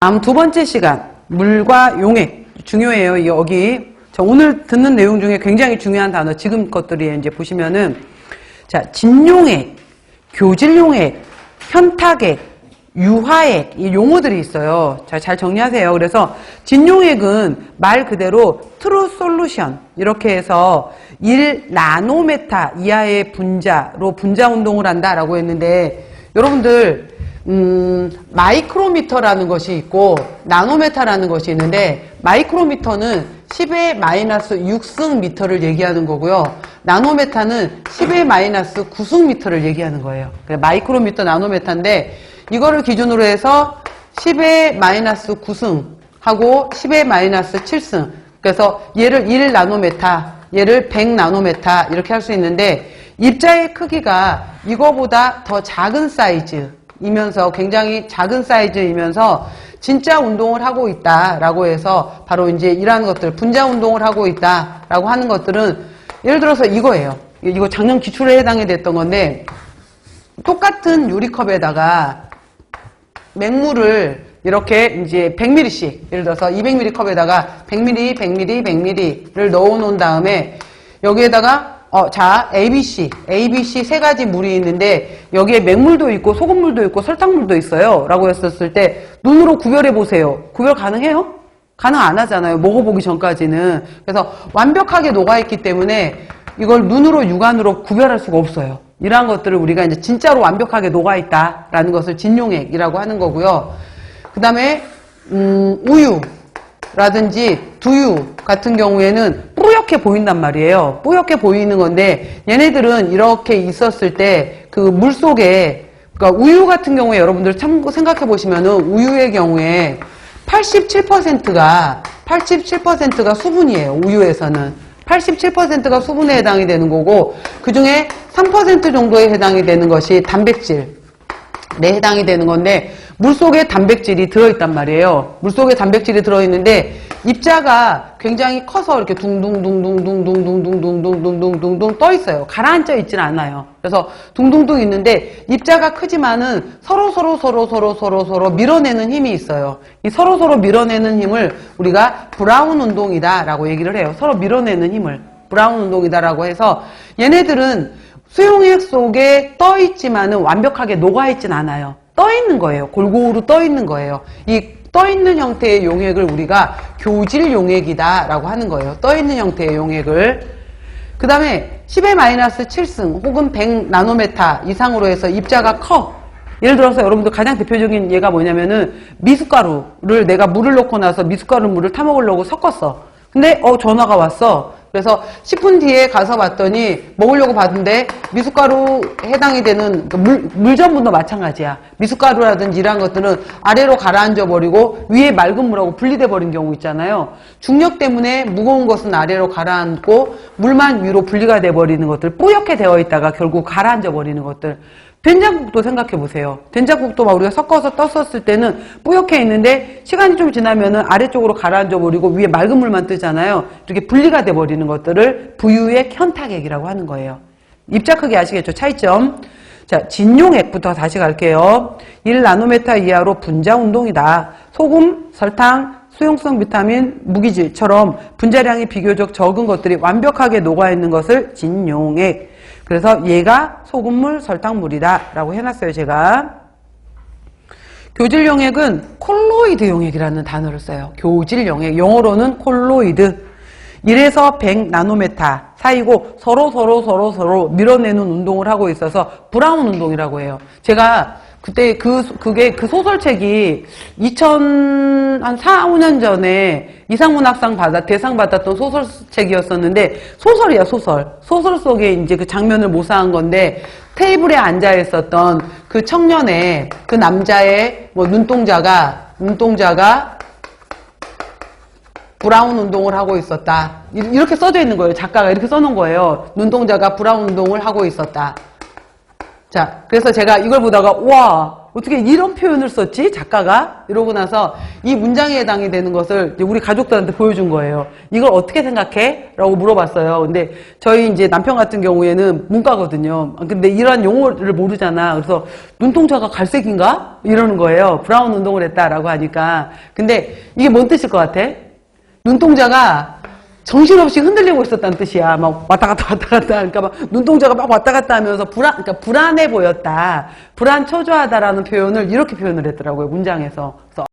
다음 두 번째 시간, 물과 용액. 중요해요. 여기. 오늘 듣는 내용 중에 굉장히 중요한 단어, 지금 것들이 이제 보시면은, 자, 진용액, 교질용액, 현탁액, 유화액, 이 용어들이 있어요. 자, 잘 정리하세요. 그래서, 진용액은 말 그대로 트루 솔루션, 이렇게 해서 1나노메타 이하의 분자로 분자 운동을 한다라고 했는데, 여러분들, 마이크로미터라는 것이 있고 나노메타라는 것이 있는데, 마이크로미터는 10의 마이너스 6승 미터를 얘기하는 거고요. 나노메타는 10의 마이너스 9승 미터를 얘기하는 거예요. 마이크로미터, 나노메타인데 이거를 기준으로 해서 10의 마이너스 9승 하고 10의 마이너스 7승. 그래서 얘를 1나노메타, 얘를 100나노메타 이렇게 할 수 있는데, 입자의 크기가 이거보다 더 작은 사이즈 이면서, 굉장히 작은 사이즈이면서 진짜 운동을 하고 있다라고 해서 바로 이제 이러한 것들, 분자 운동을 하고 있다라고 하는 것들은, 예를 들어서 이거예요. 이거 작년 기출에 해당이 됐던 건데, 똑같은 유리컵에다가 맹물을 이렇게 이제 100ml씩, 예를 들어서 200ml 컵에다가 100ml, 100ml, 100ml를 넣어 놓은 다음에 여기에다가 자, ABC 세 가지 물이 있는데 여기에 맹물도 있고 소금물도 있고 설탕물도 있어요 라고 했었을 때 눈으로 구별해 보세요. 구별 가능해요? 가능 안 하잖아요. 먹어보기 전까지는. 그래서 완벽하게 녹아있기 때문에 이걸 눈으로 육안으로 구별할 수가 없어요. 이러한 것들을 우리가 이제 진짜로 완벽하게 녹아있다라는 것을 진용액이라고 하는 거고요. 그 다음에 우유라든지 두유 같은 경우에는 뿌옇게 보인단 말이에요. 뿌옇게 보이는 건데, 얘네들은 이렇게 있었을 때 그 물 속에, 그러니까 우유 같은 경우에 여러분들 참고 생각해 보시면은 우유의 경우에 87%가 수분이에요. 우유에서는 87%가 수분에 해당이 되는 거고, 그 중에 3% 정도에 해당이 되는 것이 단백질에 해당이 되는 건데, 물속에 단백질이 들어있단 말이에요. 물속에 단백질이 들어있는데 입자가 굉장히 커서 이렇게 둥둥둥둥둥둥둥둥둥둥둥둥둥 떠 있어요. 가라앉아 있지는 않아요. 그래서 둥둥둥 있는데 입자가 크지만은 서로 밀어내는 힘이 있어요. 이 서로 밀어내는 힘을 우리가 브라운 운동이다라고 얘기를 해요. 서로 밀어내는 힘을 브라운 운동이다라고 해서, 얘네들은 수용액 속에 떠 있지만은 완벽하게 녹아 있진 않아요. 떠 있는 거예요. 골고루 떠 있는 거예요. 이 떠 있는 형태의 용액을 우리가 교질 용액이다라고 하는 거예요. 떠 있는 형태의 용액을. 그 다음에 10의 마이너스 7승 혹은 100나노메타 이상으로 해서 입자가 커. 예를 들어서 여러분들 가장 대표적인 예가 뭐냐면은, 미숫가루를 내가 물을 넣고 나서 미숫가루 물을 타먹으려고 섞었어. 근데 전화가 왔어. 그래서 10분 뒤에 가서 봤더니 먹으려고 봤는데 미숫가루 해당이 되는 물전분도 마찬가지야. 미숫가루라든지 이런 것들은 아래로 가라앉아 버리고 위에 맑은 물하고 분리돼 버린 경우 있잖아요. 중력 때문에 무거운 것은 아래로 가라앉고 물만 위로 분리가 돼 버리는 것들, 뿌옇게 되어 있다가 결국 가라앉아 버리는 것들. 된장국도 생각해 보세요. 된장국도 막 우리가 섞어서 떴었을 때는 뿌옇게 있는데 시간이 좀 지나면은 아래쪽으로 가라앉아 버리고 위에 맑은 물만 뜨잖아요. 이렇게 분리가 돼 버리는 것들을 부유액, 현탁액이라고 하는 거예요. 입자 크기 아시겠죠? 차이점. 자, 진용액부터 다시 갈게요. 1나노메타 이하로 분자 운동이다. 소금, 설탕, 수용성 비타민, 무기질처럼 분자량이 비교적 적은 것들이 완벽하게 녹아있는 것을 진용액. 그래서 얘가 소금물, 설탕물이다 라고 해놨어요, 제가. 교질용액은 콜로이드 용액이라는 단어를 써요. 교질용액. 영어로는 콜로이드. 1에서 100나노메타 사이고 서로 밀어내는 운동을 하고 있어서 브라운 운동이라고 해요. 제가 그때 그 소설책이 4, 5년 전에 이상문학상 대상 받았던 소설책이었었는데, 소설이야, 소설. 소설 속에 이제 그 장면을 모사한 건데, 테이블에 앉아 있었던 그 청년의, 그 남자의 눈동자가 브라운 운동을 하고 있었다. 이렇게 써져 있는 거예요. 작가가 이렇게 써놓은 거예요. 눈동자가 브라운 운동을 하고 있었다. 자, 그래서 제가 이걸 보다가, 와, 어떻게 이런 표현을 썼지? 작가가? 이러고 나서 이 문장에 해당이 되는 것을 이제 우리 가족들한테 보여준 거예요. 이걸 어떻게 생각해? 라고 물어봤어요. 근데 저희 이제 남편 같은 경우에는 문과거든요. 근데 이런 용어를 모르잖아. 그래서 눈동자가 갈색인가? 이러는 거예요. 브라운 운동을 했다라고 하니까. 근데 이게 뭔 뜻일 것 같아? 눈동자가 정신없이 흔들리고 있었다는 뜻이야. 막 왔다 갔다 왔다 갔다. 그러니까 막 눈동자가 막 왔다 갔다 하면서 그러니까 불안해 보였다. 불안초조하다라는 표현을 이렇게 표현을 했더라고요. 문장에서. 그래서